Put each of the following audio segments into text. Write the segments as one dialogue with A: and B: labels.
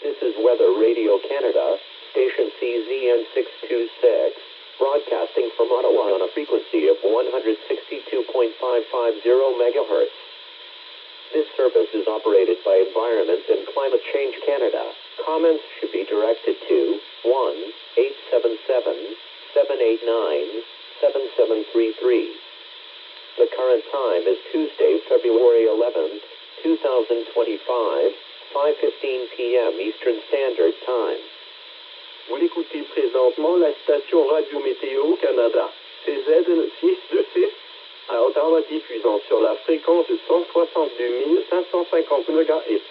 A: This is Weather Radio Canada, station CZN 626, broadcasting from Ottawa on a frequency of 162.550 MHz. This service is operated by Environment and Climate Change Canada. Comments should be directed to 1-877-789-7733. The current time is Tuesday, February 11th, 2025, 5:15 p.m. Eastern Standard Time.
B: Vous écoutez présentement la station Radio Météo Canada, CZ626, à Ottawa, diffusant sur la fréquence de 162 550 MHz.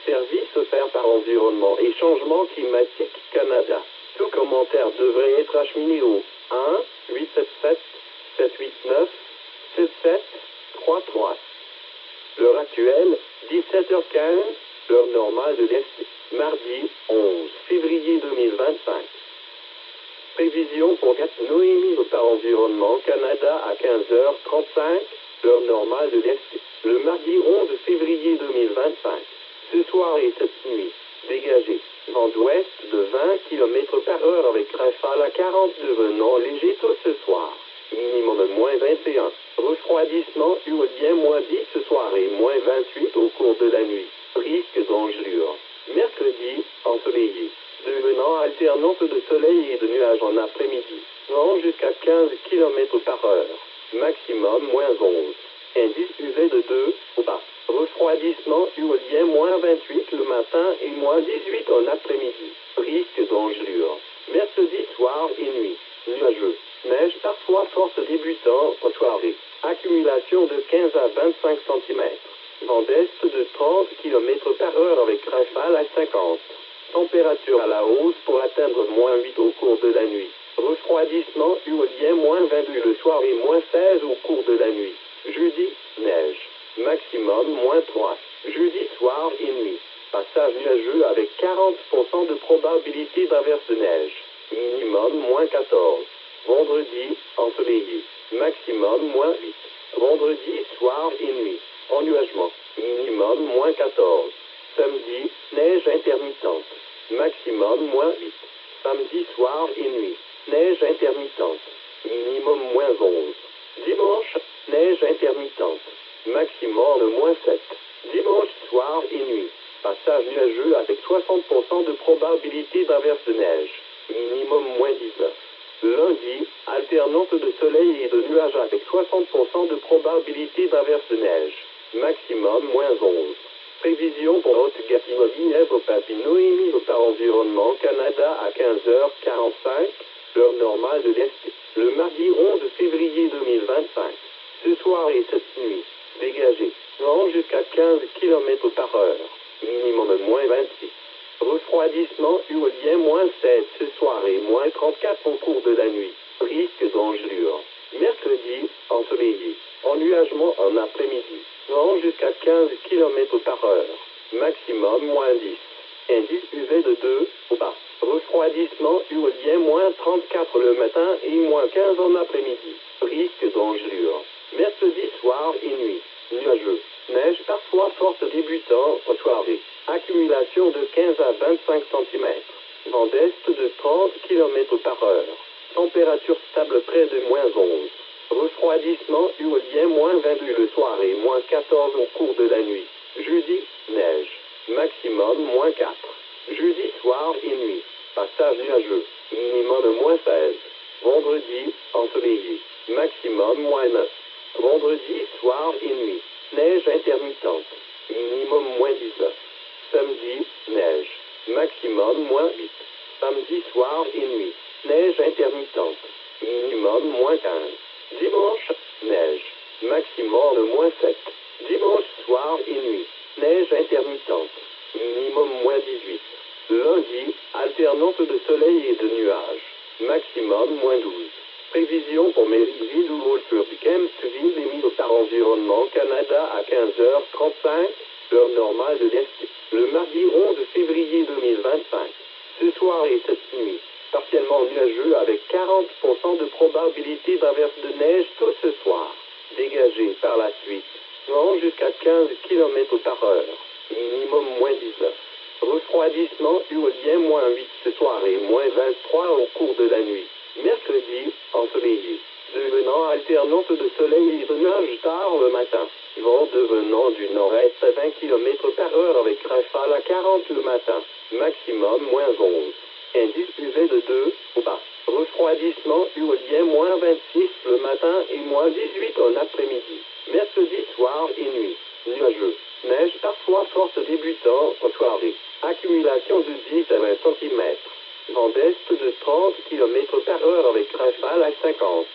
B: Service offert par Environnement et Changement Climatique Canada. Tout commentaire devrait être acheminé au 1-877-789-7733. L'heure actuelle, 17h15, l'heure normale de l'Est, mardi 11 février 2025. Prévision pour Noémie par Environnement Canada à 15h35, l'heure normale de l'Est, le mardi 11 février 2025. Ce soir et cette nuit, dégagé, vent d'ouest de 20 km/h avec rafale à 40 devenant léger tout ce soir. Minimum de moins 21. Refroidissement éolien moins 10 ce soir et moins 28 au cours de la nuit. Risque d'engelure. Mercredi, ensoleillé. Devenant alternance de soleil et de nuages en après-midi. Vent jusqu'à 15 km/h. Maximum moins 11. Indice UV de 2 au bas. Refroidissement éolien moins 28 le matin et moins 18 en après-midi. Risque d'engelure. Mercredi soir et nuit. Nuageux. Neige parfois forte débutant en soirée. Accumulation de 15 à 25 cm. Vent d'est de 30 km/h avec rafale à 50. Température à la hausse pour atteindre moins 8 au cours de la nuit. Refroidissement éolien moins 22 le soir et moins 16 au cours de la nuit. Jeudi, neige. Maximum moins 3. Jeudi soir et nuit. Passage nuageux avec 40% de probabilité d'averse de neige. Minimum moins 14. Vendredi, ensoleillé. Maximum moins 8. Vendredi soir et nuit. Ennuagement. Minimum moins 14. Samedi, neige intermittente. Maximum moins 8. Samedi soir et nuit. Neige intermittente. Minimum moins 11. Dimanche, neige intermittente. Maximum moins 7. Dimanche soir et nuit. Passage nuageux avec 60% de probabilité d'averse de neige. Minimum moins 19. Lundi, alternance de soleil et de nuages avec 60% de probabilité d'averse de neige. Maximum moins 11. Prévision pour Haute-Gatineau-Nièvre-Papine Noémie par Environnement Canada à 15h45, l'heure normale de l'Est, le mardi 11 février 2025. Ce soir et cette nuit, dégagé, vent jusqu'à 15 km/h, minimum moins 26. Refroidissement éolien moins 7 ce soir et moins 34 au cours de la nuit. Risque d'engelure. Mercredi, ensoleillé. Ennuagement en après-midi. Vent jusqu'à 15 km/h. Maximum moins 10. Indice UV de 2 au bas. Refroidissement éolien moins 34 le matin et moins 15 en après-midi. Risque d'engelure. Mercredi soir et nuit. Nuageux. Neige parfois forte débutant en soirée. Accumulation de 15 à 25 cm. Vent d'est de 30 km/h. Température stable près de moins 11. Refroidissement éolien moins 22 le soir et moins 14 au cours de la nuit. Jeudi, neige. Maximum moins 4. Jeudi soir et nuit. Passage nuageux. Minimum moins 16. Vendredi, ensoleillé. Maximum moins 9. Vendredi soir et nuit. Neige intermittente. Minimum moins 19. Samedi, neige. Maximum moins 8. Samedi soir et nuit. Neige intermittente. Minimum moins 15. Dimanche, neige. Maximum moins 7. Dimanche soir et nuit. Neige intermittente. Minimum moins 18. Lundi, alternance de soleil et de nuages. Maximum moins 12. Prévision pour Maryville ou Wolfenbüttel émise par Environnement Canada à 15h35, l'heure normale de l'Est, le mardi 11 février 2025. Ce soir et cette nuit, partiellement nuageux avec 40% de probabilité d'averse de neige tout ce soir. Dégagé par la suite. Vent jusqu'à 15 km/h. Minimum moins 19. Refroidissement éolien -8 ce soir et -23 au cours de la nuit. Mercredi, ensoleillé. Devenant alternante de soleil et de nuages tard le matin. Vent devenant du nord-est à 20 km/h avec rafale à 40 le matin. Maximum -11. Indice UV de 2, au bas. Refroidissement éolien -26 le matin et -18 en après-midi. Mercredi soir et nuit. Nuageux. Neige parfois forte débutant en soirée. Accumulation de 10 à 20 cm. Vent d'est de 30 km/h avec rafale à 50.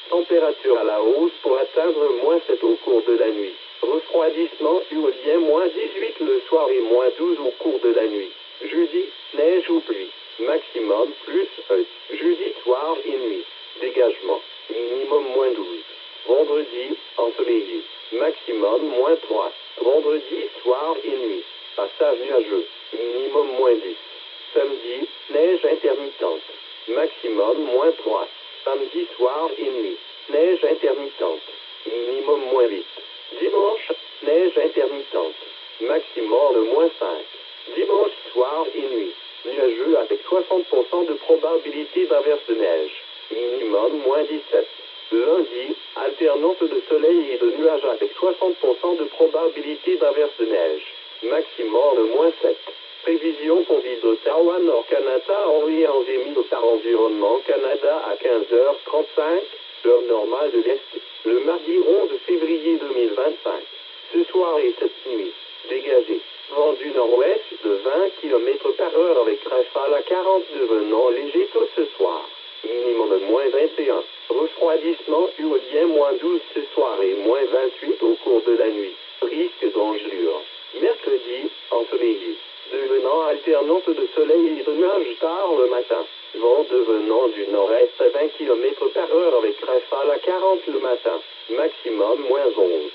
B: Température à la hausse pour atteindre -7 au cours de la nuit. Refroidissement éolien -18 le soir et -12 au cours de la nuit. Jeudi, neige ou pluie. Maximum +1. Jeudi soir et nuit. Dégagement. Minimum -12. Vendredi, ensoleillé. Maximum -3. Vendredi soir et nuit. Passage nuageux. Minimum -10. Samedi, neige intermittente. Maximum -3. Samedi soir et nuit. Neige intermittente. Minimum -8. Dimanche, neige intermittente. Maximum -5. Dimanche soir et nuit. Nuageux avec 60% de probabilité d'averse de neige. Minimum -17. Lundi, alternante de soleil et de nuages avec 60% de probabilité d'averse de neige. Maximum -7. Prévision pour ville d'Ottawa, Nord-Canada, Orléans et Mille par Environnement Canada à 15h35, heure normale de l'Est, le mardi 11 février 2025. Ce soir et cette nuit, dégagé. Vent du nord-ouest de 20 km/h avec rafale à 40 devenant léger tôt ce soir. Minimum de -21. Refroidissement éolien -12 ce soir et -28 au cours de la nuit. Risque d'engelure. Mercredi, ensoleillé. Devenant alternante de soleil et de nuages tard le matin. Vent devenant du nord-est à 20 km/h avec rafale à 40 le matin. Maximum -11.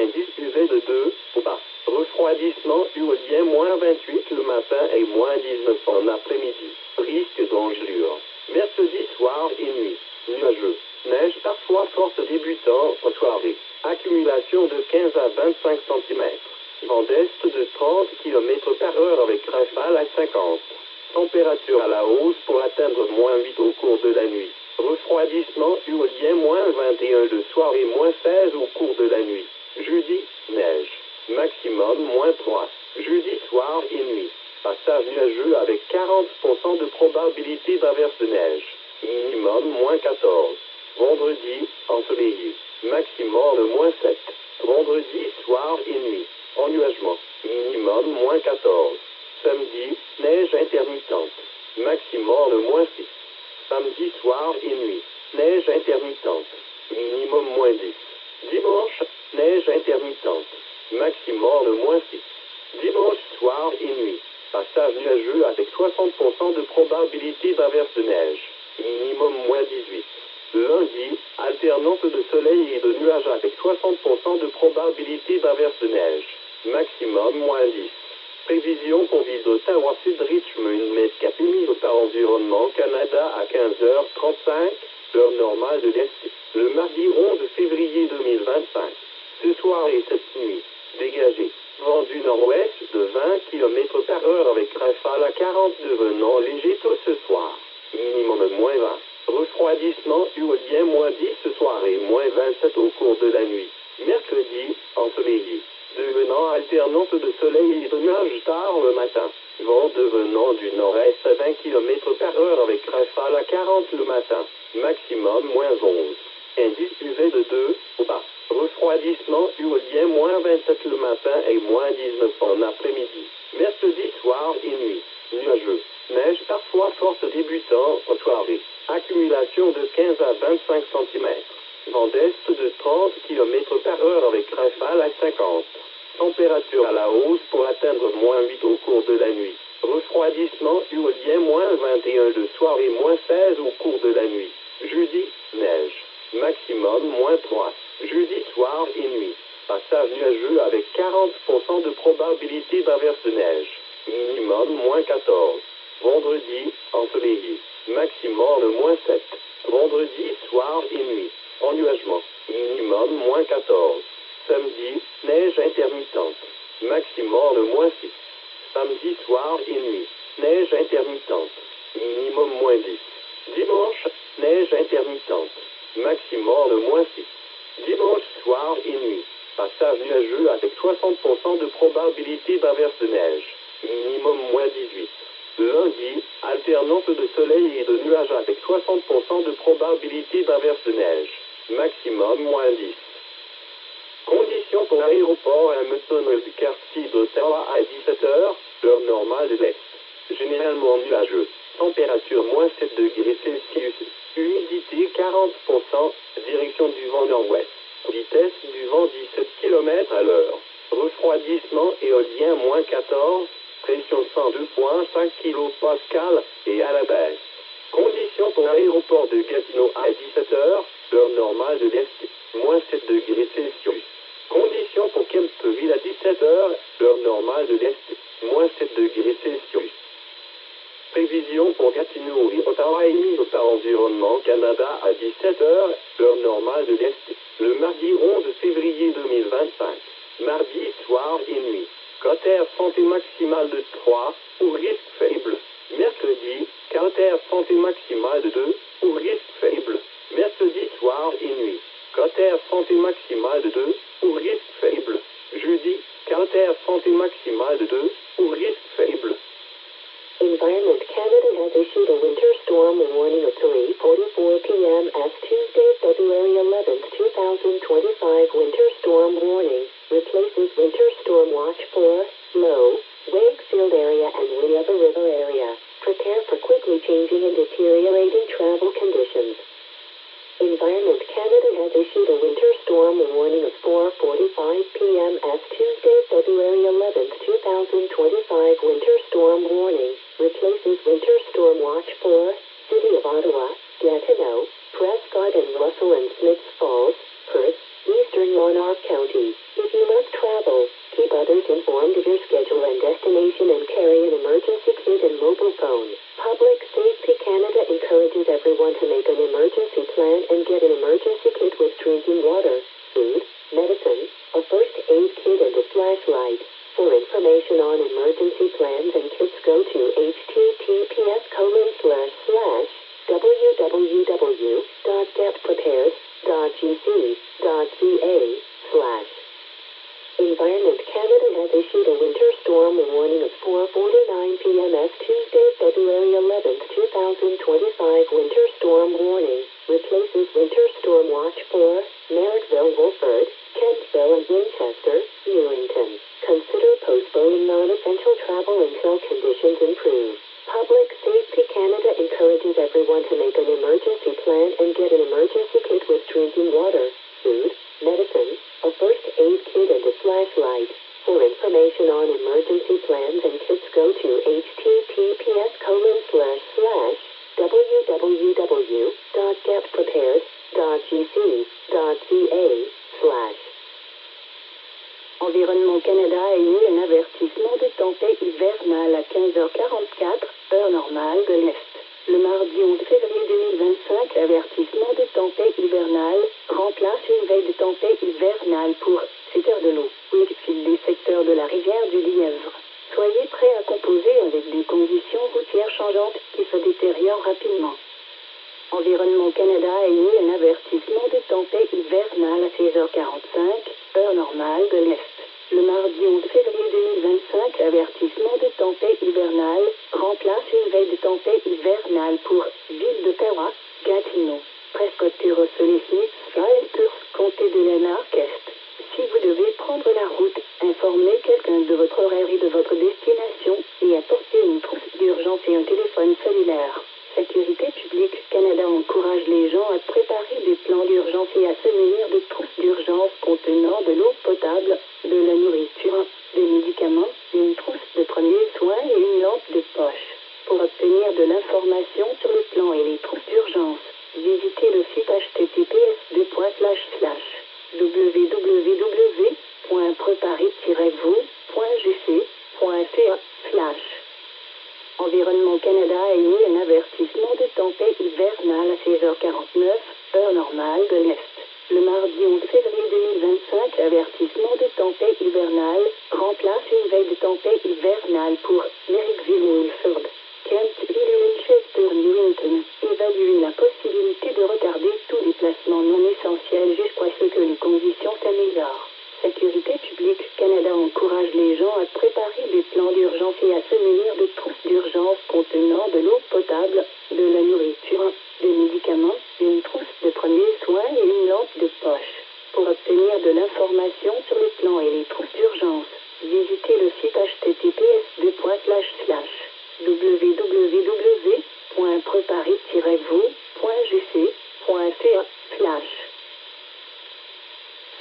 B: Indice UV de 2, au bas. Refroidissement éolien -28 le matin et -19 en après-midi. Risque d'engelure. Mercredi soir et nuit. Nuageux. Neige parfois forte débutant en soirée. Accumulation de 15 à 25 cm. Vent d'est de 30 km/h avec rafale à 50. Température à la hausse pour atteindre -8 au cours de la nuit. Refroidissement éolien -21 le soir et -16 au cours de la nuit. Jeudi, neige. Maximum -3. Jeudi soir et nuit. Passage nuageux avec 40% de probabilité d'averse de neige. Minimum -14. Vendredi, ensoleillé. Maximum -7. Vendredi soir et nuit. Ennuagement. Minimum -14. Samedi, neige intermittente. Maximum -6. Samedi soir et nuit. Neige intermittente. Minimum -10. Dimanche, neige intermittente. Maximum -6. Dimanche soir et nuit. Passage nuageux avec 60% de probabilité d'averse de neige. Minimum -18. Lundi, alternante de soleil et de nuages avec 60% de probabilité d'averse de neige. Maximum -10. Prévision pour ville d'Ottawa Sud Richmond Metcalfe par Environnement Canada à 15h35, heure normale de l'Est, le mardi 11 février 2025. Ce soir et cette nuit, dégagé. Vent du nord-ouest de 20 km/h avec rafale à 40 devenant léger tôt ce soir. Minimum de -20. Refroidissement éolien -10 ce soir et -27 au cours de la nuit. Mercredi, ensoleillé. Devenant alternante de soleil et de nuages tard le matin. Vent devenant du nord-est à 20 km/h avec rafale à 40 le matin. Maximum -11. Indice UV de 2, au bas. Refroidissement éolien -27 le matin et -19 en après-midi. Mercredi soir et nuit. Nuageux. Neige parfois forte débutant en soirée. Accumulation de 15 à 25 cm. Vent d'est de 30 km/h avec rafale à 50. Température à la hausse pour atteindre -8 au cours de la nuit. Refroidissement éolien -21 le soir et -16 au cours de la nuit. Jeudi, neige. Maximum -3. Jeudi soir et nuit. Passage nuageux avec 40% de probabilité d'averse de neige. Minimum -14. Vendredi, ensoleillé. Maximum -7. Vendredi soir et nuit. Ennuagement. Minimum -14. Samedi, neige intermittente. Maximum -6. Samedi soir et nuit, neige intermittente. Minimum -10. Dimanche, neige intermittente. Maximum -6. Dimanche soir et nuit, passage nuageux avec 60% de probabilité d'averse de neige. Minimum -18. Lundi, alternance de soleil et de nuages avec 60% de probabilité d'averse de neige. Maximum -10. Conditions pour l'aéroport Emerson du quartier d'Ottawa à 17h, heure normale de l'Est. Généralement nuageux. Température -7 degrés Celsius. Humidité 40%. Direction du vent nord-ouest. Vitesse du vent 17 km à l'heure. Refroidissement éolien -14. Pression 102,5 kPa et à la baisse. Conditions pour l'aéroport de Gatineau à 17h, heure normale de l'Est. -7 degrés Celsius. Conditions pour Kemptville à 17h, heure normale de l'Est. -7 degrés Celsius. Prévision pour Gatineau et Ottawa émise par Environnement Canada à 17h, heure normale de l'Est, le mardi 11 février 2025. Mardi soir et nuit. Cotère santé maximale de 3, ou risque faible. Mercredi, cotère santé maximale de 2, ou risque faible. Mercredi soir et nuit. Cotère santé maximale de 2, ou risque faible. Jeudi, cotère santé maximale de 2, ou risque faible.
C: Environment Canada has issued a winter storm warning of 3:44 p.m. as Tuesday, February 11th, 2025 winter storm warning replaces winter storm watch for low, Wakefield area and Winneba River area. Prepare for quickly changing and deteriorating travel conditions. Environment Canada has issued a winter storm warning of 4:45 p.m. as Tuesday, February 11th, 2025 winter storm warning replaces winter storm watch for City of Ottawa, Gatineau, Prescott and Russell and Smiths Falls, Perth, Eastern Monarch County. If you must travel, keep others informed of your schedule and destination and carry an emergency kit and mobile phone. Public Safety Canada encourages everyone to make an emergency plan and get an emergency kit with drinking water, food, medicine, a first aid kit and a flashlight. For information on emergency plans and kits, go to https://www.getprepared.gc.ca/. Environment Canada has issued a winter storm warning of 4:49 p.m. as Tuesday, February 11th, 2025 winter storm warning replaces winter storm watch for Merrickville, Wolford, Kentville and Winchester, Newington. Consider postponing non-essential travel until conditions improve. Public Safety Canada encourages everyone to make an emergency plan and get an emergency kit with drinking water, food, medicine, a first aid kit and a flashlight. For information on emergency plans and kits, go to https://www.getprepared.gc.ca/. Environnement Canada a émis un avertissement de tempête hivernale à 15h44, heure normale de l'Est. Le mardi 11 février 2025, avertissement de tempête hivernale remplace une veille de tempête hivernale pour 7 heures de l'eau. Wakefield, les secteurs de la rivière du Lièvre. Soyez prêts à composer avec des conditions routières changeantes qui se détériorent rapidement. Environnement Canada a émis un avertissement de tempête hivernale à 16h45, heure normale de l'Est. Le mardi 11 février 2025, avertissement de tempête hivernale remplace une veille de tempête hivernale pour Ville d'Ottawa, Gatineau, Prescott, Russell et Smiths Falls, Perth, comté de Lanark Est. Si vous devez prendre la route, informez quelqu'un de votre horaire et de votre destination et apportez une trousse d'urgence et un téléphone cellulaire. Sécurité publique Canada encourage les gens à préparer des plans d'urgence et à se munir de trousses d'urgence contenant de l'eau potable, de la nourriture, des médicaments, une trousse de premiers soins et une lampe de poche. Pour obtenir de l'information sur le plan et les trousses d'urgence, visitez le site https://www.preparer-vous.gc.ca/. Environnement Canada a émis un avertissement de tempête hivernale à 16h49, heure normale de l'Est. Le mardi 11 février 2025, avertissement de tempête hivernale, remplace une veille de tempête hivernale pour Merrickville et Ilford. Kentville et Winchester Newington évaluent la possibilité de retarder tous les placements non essentiels jusqu'à ce que les conditions s'améliorent. Sécurité publique Canada encourage les gens à préparer des plans d'urgence et à se munir de trousses d'urgence contenant de l'eau potable, de la nourriture, des médicaments, une trousse de premiers soins et une lampe de poche. Pour obtenir de l'information sur les plans et les trousses d'urgence, visitez le site https://www.preparer-vous.gc.ca/.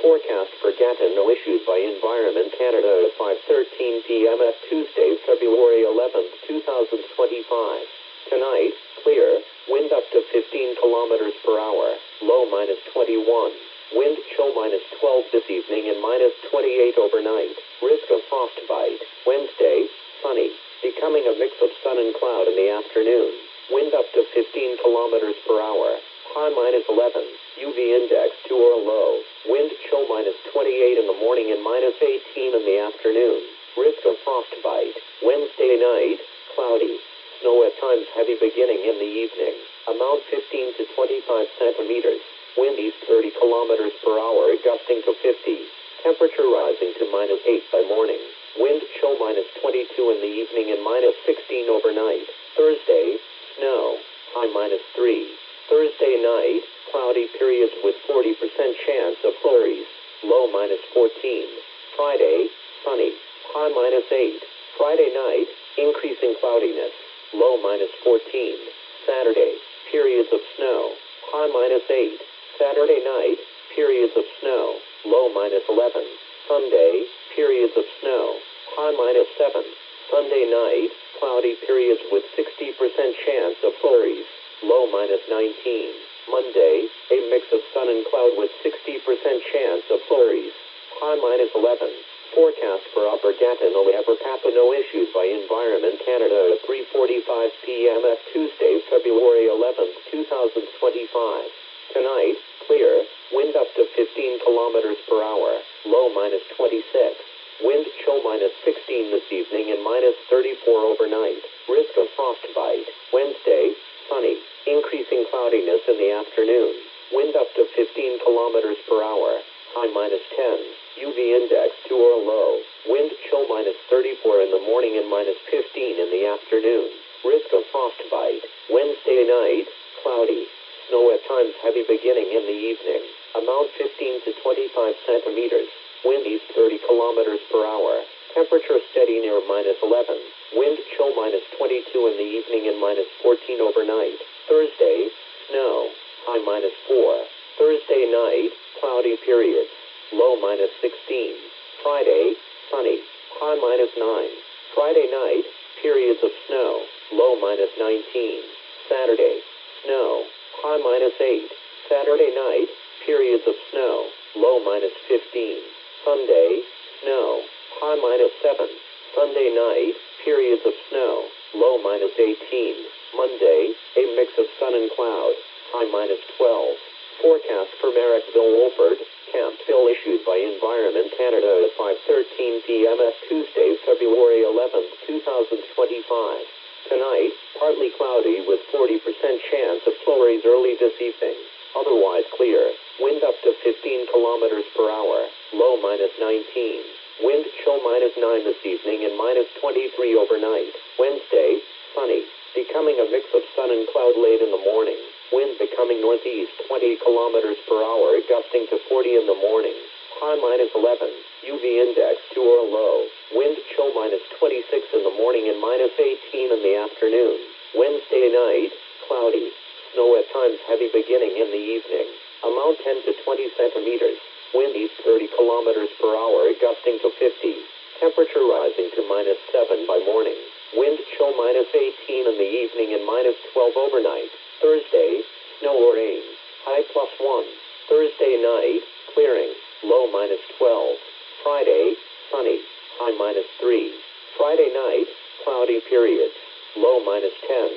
A: Forecast for Gatineau issued by Environment Canada at 5:13 p.m. at Tuesday, February 11, 2025. Tonight, clear, wind up to 15 kilometers per hour, low -21. Wind chill -12 this evening and -28 overnight. Risk of frostbite. Wednesday, sunny, becoming a mix of sun and cloud in the afternoon. Wind up to 15 kilometers per hour. High -11. UV index 2 or low. Wind chill -28 in the morning and -18 in the afternoon. Risk of frostbite. Wednesday night, cloudy. Snow at times heavy beginning in the evening. Amount 15 to 25 centimeters. Wind east 30 kilometers per hour gusting to 50. Temperature rising to -8 by morning. Wind chill -22 in the evening and -16 overnight. Thursday, snow. High -3. Thursday night, cloudy periods with 40% chance of flurries. Low -14. Friday, sunny. High -8. Friday night, increasing cloudiness. Low -14. Saturday, periods of snow. High -8. Saturday night, periods of snow. Low -11. Sunday, periods of snow. High -7. Sunday night, cloudy periods with 60% chance of flurries. Low -19. Monday, a mix of sun and cloud with 60% chance of flurries. High -11. Forecast for Upper Gatineau Papineau issued by Environment Canada at 3:45 p.m. at Tuesday, February 11, 2025. Tonight, clear, wind up to 15 kilometers per hour, low -26. Wind chill -16 this evening and -34 overnight. Risk of frostbite. Wednesday, sunny, increasing cloudiness in the afternoon. Wind up to 15 kilometers per hour, high -10. UV index 2 or low. Wind chill -34 in the morning and -15 in the afternoon. Risk of frostbite. Wednesday night, cloudy. Snow at times heavy beginning in the evening. Amount 15 to 25 centimeters. Wind east 30 kilometers per hour. Temperature steady near -11. Wind chill -22 in the evening and -14 overnight. Thursday, snow. High -4. Thursday night, cloudy periods. Low -16. Friday, sunny. High -9. Friday night, periods of snow. Low -19. Saturday, snow. High -8. Saturday night, periods of snow. Low -15. Sunday, snow. High -7. Sunday night, periods of snow. Low -18. Monday, a mix of sun and cloud. High -12. Forecast for Merrickville-Wolford, Campville issued by Environment Canada at 5:13 p.m. at Tuesday, February 11, 2025. Tonight, partly cloudy with 40% chance of flurries early this evening. Otherwise clear. Wind up to 15 kilometers per hour. Low -19. Wind chill -9 this evening and -23 overnight. Wednesday, sunny. Becoming a mix of sun and cloud late in the morning. Wind becoming northeast 20 kilometers per hour, gusting to 40 in the morning. High -11. UV index 2 or low. Wind chill -26 in the morning and -18 in the afternoon. Wednesday night, cloudy. Snow at times heavy beginning in the evening. Amount 10 to 20 centimeters. Wind east 30 kilometers per hour, gusting to 50. Temperature rising to -7 by morning. Wind chill -18 in the evening and -12 overnight. Thursday, snow or rain. High +1. Thursday night, clearing. Low -12. Friday, sunny. High -3. Friday night, cloudy periods. Low -10.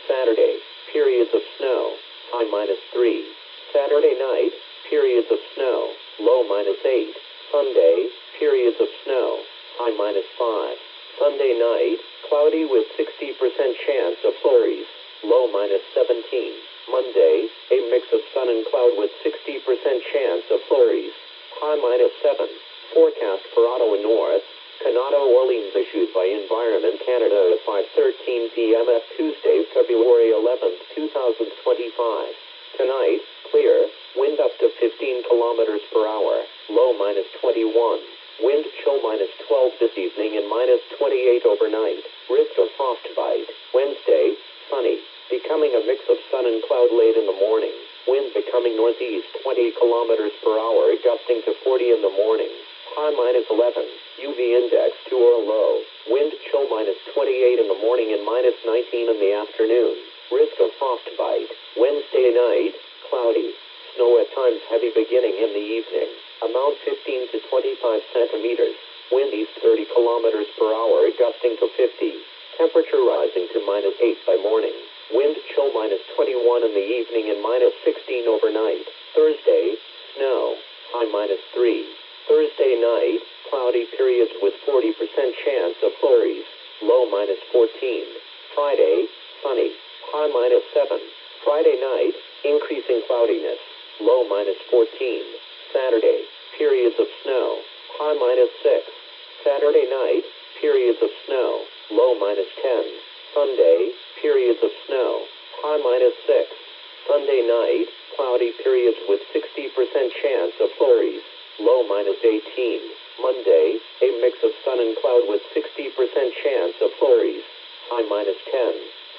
A: Saturday, periods of snow. High -3. Saturday night, periods of snow, low -8. Sunday, periods of snow, high -5. Sunday night, cloudy with 60% chance of flurries, low -17. Monday, a mix of sun and cloud with 60% chance of flurries, high -7. Forecast for Ottawa North, Canada, Orleans, issued by Environment Canada at 5:13 p.m. at Tuesday, February 11, 2025. Tonight, clear, wind up to 15 kilometers per hour, low -21. Wind chill -12 this evening and -28 overnight. Risk of frostbite. Wednesday, sunny, becoming a mix of sun and cloud late in the morning. Wind becoming northeast 20 kilometers per hour, gusting to 40 in the morning. High -11. UV index 2 or low. Wind chill -28 in the morning and -19 in the afternoon. Risk of frostbite. Wednesday night, cloudy. Snow at times heavy beginning in the evening. Amount 15 to 25 centimeters. Wind east 30 kilometers per hour, gusting to 50. Temperature rising to -8 by morning. Wind chill -21 in the evening and -16 overnight. Thursday, snow. High -3. Thursday night, cloudy periods with 40% chance of flurries. Low -14. Friday, sunny. High -7. Friday night, increasing cloudiness. Low -14. Saturday, periods of snow. High -6. Saturday night, periods of snow. Low -10. Sunday, periods of snow. High -6. Sunday night, cloudy periods with 60% chance of flurries. Low -18. Monday, a mix of sun and cloud with 60% chance of flurries. High -10.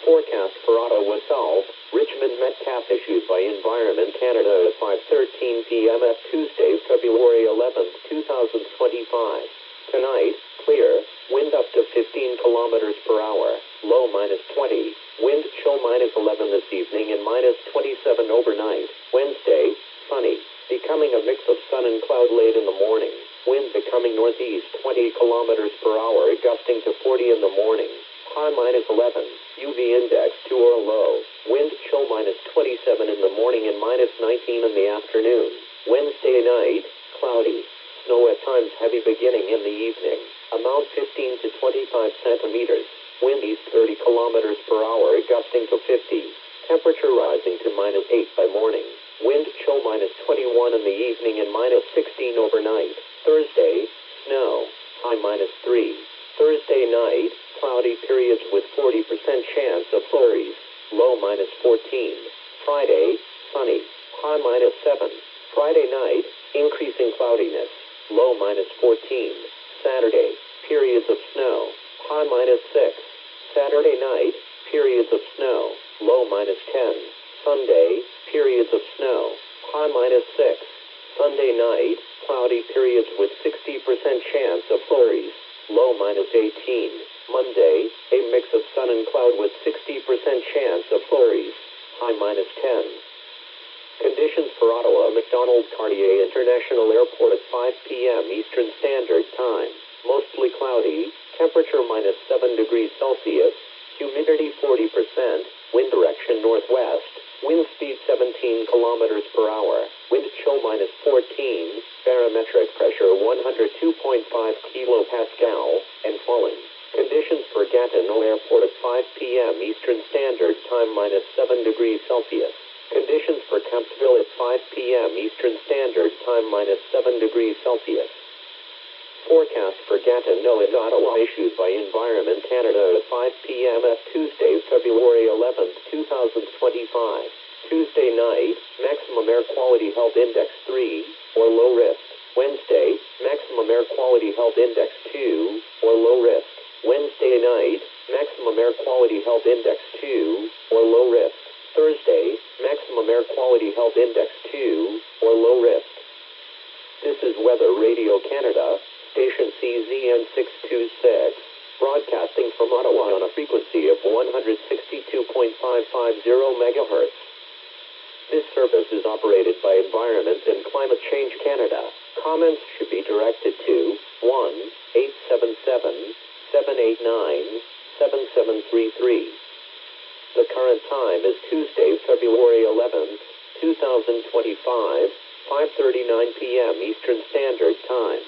A: Forecast for Ottawa South, Richmond Metcalf, issued by Environment Canada at 5:13 p.m. at Tuesday, February 11, 2025. Tonight, clear, wind up to 15 kilometers per hour, low -20. Wind chill -11 this evening and -27 overnight. Wednesday, sunny, becoming a mix of sun and cloud late in the morning. Wind becoming northeast 20 kilometers per hour, gusting to 40 in the morning. High -11. UV index 2 or low. Wind chill -27 in the morning and -19 in the afternoon. Wednesday night, cloudy. Snow at times heavy beginning in the evening. Amount 15 to 25 centimeters. Wind east 30 kilometers per hour, gusting to 50. Temperature rising to -8 by morning. Wind chill -21 in the evening and -16 overnight. Thursday, snow. High -3. Thursday night, cloudy periods with 40% chance of flurries. Low -14. Friday, sunny. High -7. Friday night, increasing cloudiness. Low -14. Saturday, periods of snow. High -6. Saturday night, periods of snow. Low -10. Sunday, periods of snow. High -6. Sunday night, cloudy periods with 60% chance of flurries. Low -18. Monday, a mix of sun and cloud with 60% chance of flurries. High -10. Conditions for Ottawa Macdonald Cartier International Airport at 5 p.m. Eastern Standard Time. Mostly cloudy, temperature -7 degrees Celsius, humidity 40%, wind direction northwest, wind speed 17 kilometers per hour, wind chill -14, barometric pressure 102.5 kilopascal, and falling. Conditions for Gatineau Airport at 5 p.m. Eastern Standard Time -7 degrees Celsius. Conditions for Kemptville at 5 p.m. Eastern Standard Time -7 degrees Celsius. Forecast for Gatineau and Ottawa, issued by Environment Canada at 5 p.m. at Tuesday, February 11, 2025. Tuesday night, maximum air quality health index 3, or low risk. Wednesday, maximum air quality health index 2, or low risk. Wednesday night, maximum air quality health index 2, or low risk. Thursday, maximum air quality health index 2, or low risk. This is Weather Radio Canada, station CZN 626, broadcasting from Ottawa on a frequency of 162.550 MHz. This service is operated by Environment and Climate Change Canada. Comments should be directed to 1-877-789-7733. The current time is Tuesday, February 11th, 2025, 5:39 p.m. Eastern Standard Time.